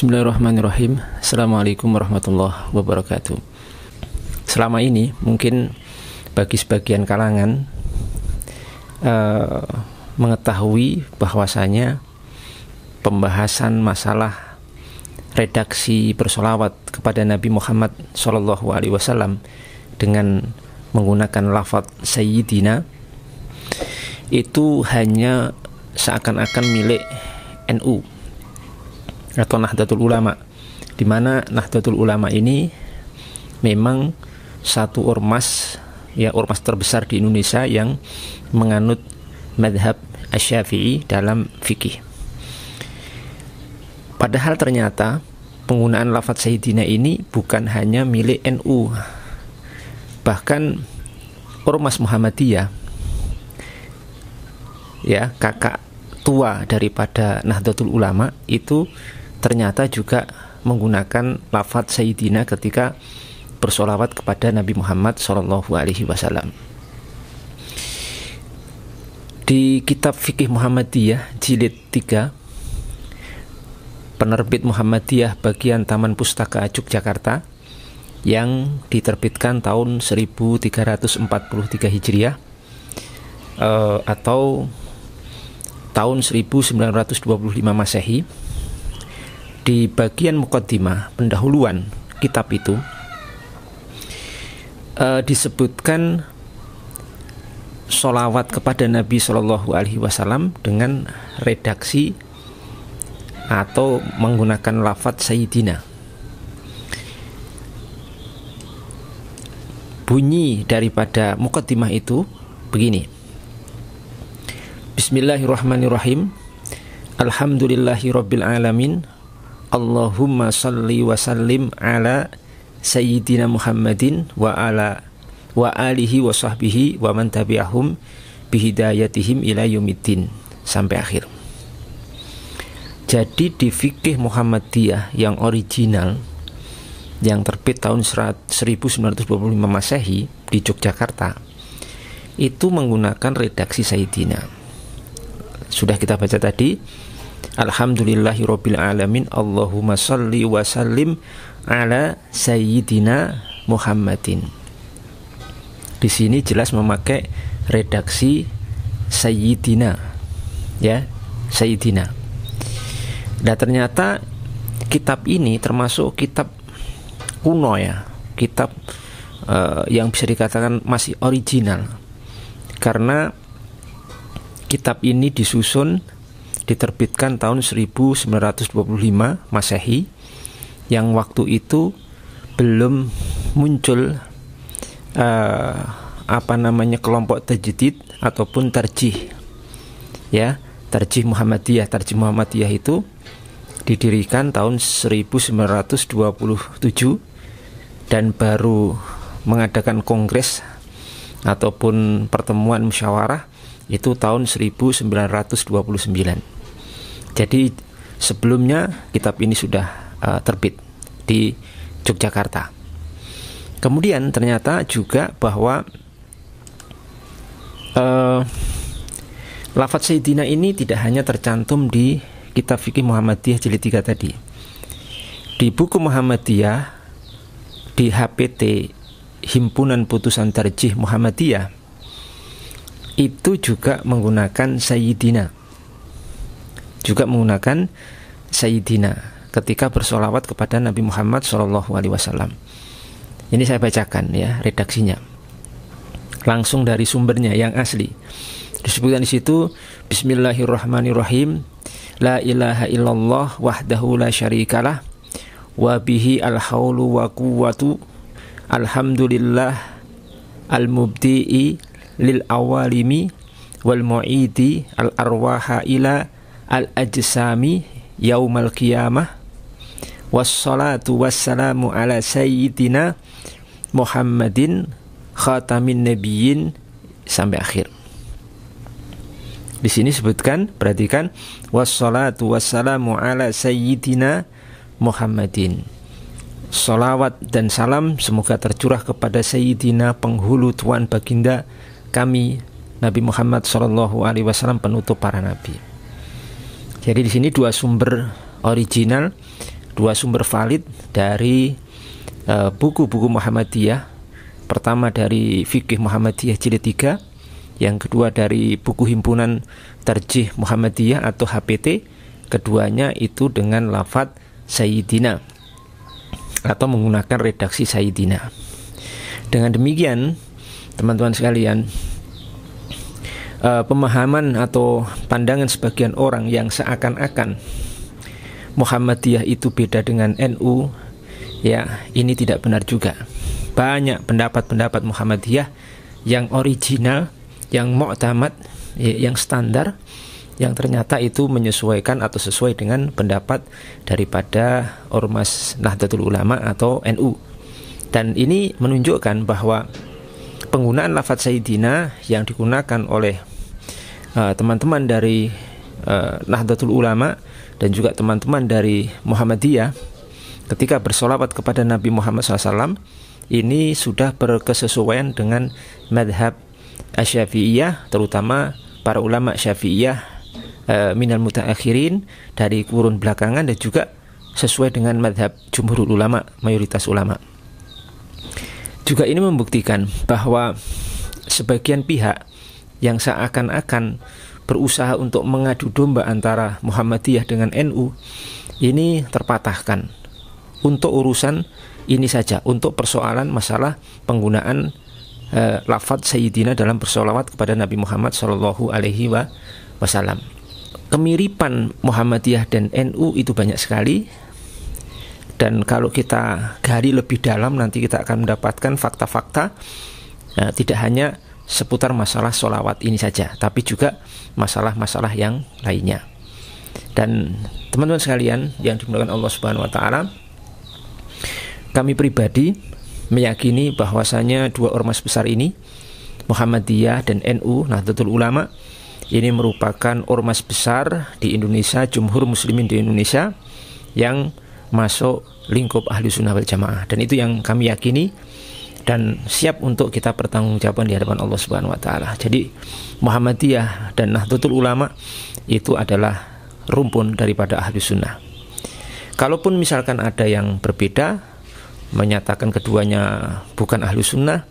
Bismillahirrahmanirrahim. Assalamualaikum warahmatullahi wabarakatuh. Selama ini mungkin bagi sebagian kalangan mengetahui bahwasanya pembahasan masalah redaksi bersolawat kepada Nabi Muhammad SAW dengan menggunakan lafaz Sayyidina itu hanya seakan-akan milik NU atau Nahdlatul Ulama, di mana Nahdlatul Ulama ini memang satu ormas terbesar di Indonesia yang menganut madhab Asy-Syafi'i dalam fikih. Padahal ternyata penggunaan lafaz Sayyidina ini bukan hanya milik NU, bahkan ormas Muhammadiyah, kakak tua daripada Nahdlatul Ulama itu ternyata juga menggunakan lafaz Sayyidina ketika bersolawat kepada Nabi Muhammad SAW. Di kitab Fikih Muhammadiyah jilid 3, penerbit Muhammadiyah bagian Taman Pustaka Yogyakarta yang diterbitkan tahun 1343 Hijriah atau tahun 1925 Masehi, di bagian muqaddimah pendahuluan kitab itu disebutkan sholawat kepada Nabi SAW dengan redaksi atau menggunakan lafaz Sayyidina. Bunyi daripada muqaddimah itu begini: Bismillahirrahmanirrahim. Alhamdulillahirabbil alamin. Allahumma salli wa sallim ala Sayyidina Muhammadin wa alihi wa sahbihi wa man tabi'ahum bihidayatihim ila yaumiddin, sampai akhir. Jadi di fikih Muhammadiyah yang original yang terbit tahun 1925 Masehi di Yogyakarta itu menggunakan redaksi Sayyidina. Sudah kita baca tadi, Alhamdulillahirabbil alamin. Allahumma shalli wa sallim ala Sayyidina Muhammadin. Di sini jelas memakai redaksi Sayyidina, Sayyidina. Dan ternyata kitab ini termasuk kitab kuno, kitab yang bisa dikatakan masih original, karena kitab ini diterbitkan tahun 1925 Masehi, yang waktu itu belum muncul kelompok tajdid ataupun tarjih. Tarjih Muhammadiyah. Tarjih Muhammadiyah itu didirikan tahun 1927 dan baru mengadakan kongres ataupun pertemuan musyawarah itu tahun 1929. Jadi sebelumnya kitab ini sudah terbit di Yogyakarta. Kemudian ternyata juga bahwa lafaz Sayyidina ini tidak hanya tercantum di kitab Fikih Muhammadiyah jilid 3 tadi. Di buku Muhammadiyah, di HPT Himpunan Putusan Tarjih Muhammadiyah, itu juga menggunakan Sayyidina, ketika bersolawat kepada Nabi Muhammad SAW. Ini saya bacakan redaksinya langsung dari sumbernya yang asli. Disebutkan di situ, Bismillahirrahmanirrahim. La ilaha illallah wahdahu la syarikalah wa bihi al-haulu wa quwwatu. Alhamdulillah al-mubdi'i lil awalimi wal mu'idi al arwaha ila al ajsami yaumal qiyamah. Wassalatu wassalamu ala Sayyidina Muhammadin khatamin nabiyyin, sampai akhir. Di sini sebutkan, perhatikan, wassalatu wassalamu ala Sayyidina Muhammadin. Salawat dan salam semoga tercurah kepada Sayyidina, penghulu tuan baginda kami Nabi Muhammad SAW, penutup para nabi. Jadi di sini dua sumber original dua sumber valid dari buku-buku Muhammadiyah. Pertama dari Fikih Muhammadiyah jilid 3, yang kedua dari buku Himpunan Tarjih Muhammadiyah atau HPT. Keduanya itu dengan lafadz Sayyidina atau menggunakan redaksi Sayyidina. Dengan demikian, teman-teman sekalian, pemahaman atau pandangan sebagian orang yang seakan-akan Muhammadiyah itu beda dengan NU, ya, ini tidak benar juga. Banyak pendapat-pendapat Muhammadiyah yang original, yang mu'tamad, yang standar, yang ternyata itu menyesuaikan atau sesuai dengan pendapat daripada Ormas Nahdlatul Ulama atau NU. Dan ini menunjukkan bahwa penggunaan lafadz Sayyidina yang digunakan oleh teman-teman dari Nahdlatul Ulama dan juga teman-teman dari Muhammadiyah ketika bersolawat kepada Nabi Muhammad SAW, ini sudah berkesesuaian dengan madhab Asy-Syafi'iyah, terutama para ulama Syafi'iyah minal mutaakhirin, dari kurun belakangan, dan juga sesuai dengan madhab jumhur ulama, mayoritas ulama. Juga ini membuktikan bahwa sebagian pihak yang seakan-akan berusaha untuk mengadu domba antara Muhammadiyah dengan NU ini terpatahkan untuk urusan ini saja, untuk persoalan masalah penggunaan lafadz Sayyidina dalam bersolawat kepada Nabi Muhammad Shallallahu Alaihi Wasallam. Kemiripan Muhammadiyah dan NU itu banyak sekali, dan kalau kita gali lebih dalam nanti kita akan mendapatkan fakta-fakta, tidak hanya seputar masalah solawat ini saja, tapi juga masalah-masalah yang lainnya. Dan teman-teman sekalian yang dimuliakan Allah Subhanahu Wa Taala, kami pribadi meyakini bahwasanya dua ormas besar ini, Muhammadiyah dan NU Nahdlatul Ulama, ini merupakan ormas besar di Indonesia, jumhur muslimin di Indonesia, yang masuk lingkup ahli sunnah wal jamaah. Dan itu yang kami yakini dan siap untuk kita pertanggungjawabkan di hadapan Allah Subhanahu Wa Taala. Jadi Muhammadiyah dan Nahdlatul Ulama itu adalah rumpun daripada ahli sunnah. Kalaupun misalkan ada yang berbeda, menyatakan keduanya bukan ahli sunnah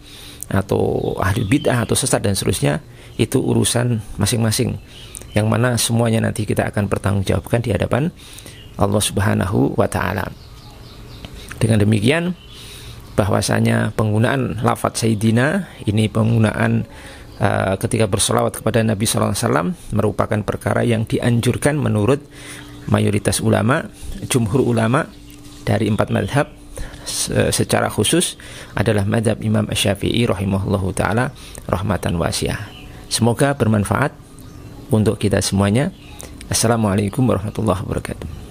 atau ahli bid'ah atau sesat dan seterusnya, itu urusan masing-masing, yang mana semuanya nanti kita akan pertanggungjawabkan di hadapan Allah Subhanahu Wa Taala. Dengan demikian, bahwasanya penggunaan lafadz Sayyidina ini, penggunaan ketika bersolawat kepada Nabi SAW, merupakan perkara yang dianjurkan menurut mayoritas ulama, jumhur ulama dari 4 madhab. Secara khusus adalah madhab Imam Asy-Syafi'i rahimahullahu ta'ala rahmatan wasi'ah. Semoga bermanfaat untuk kita semuanya. Assalamualaikum warahmatullahi wabarakatuh.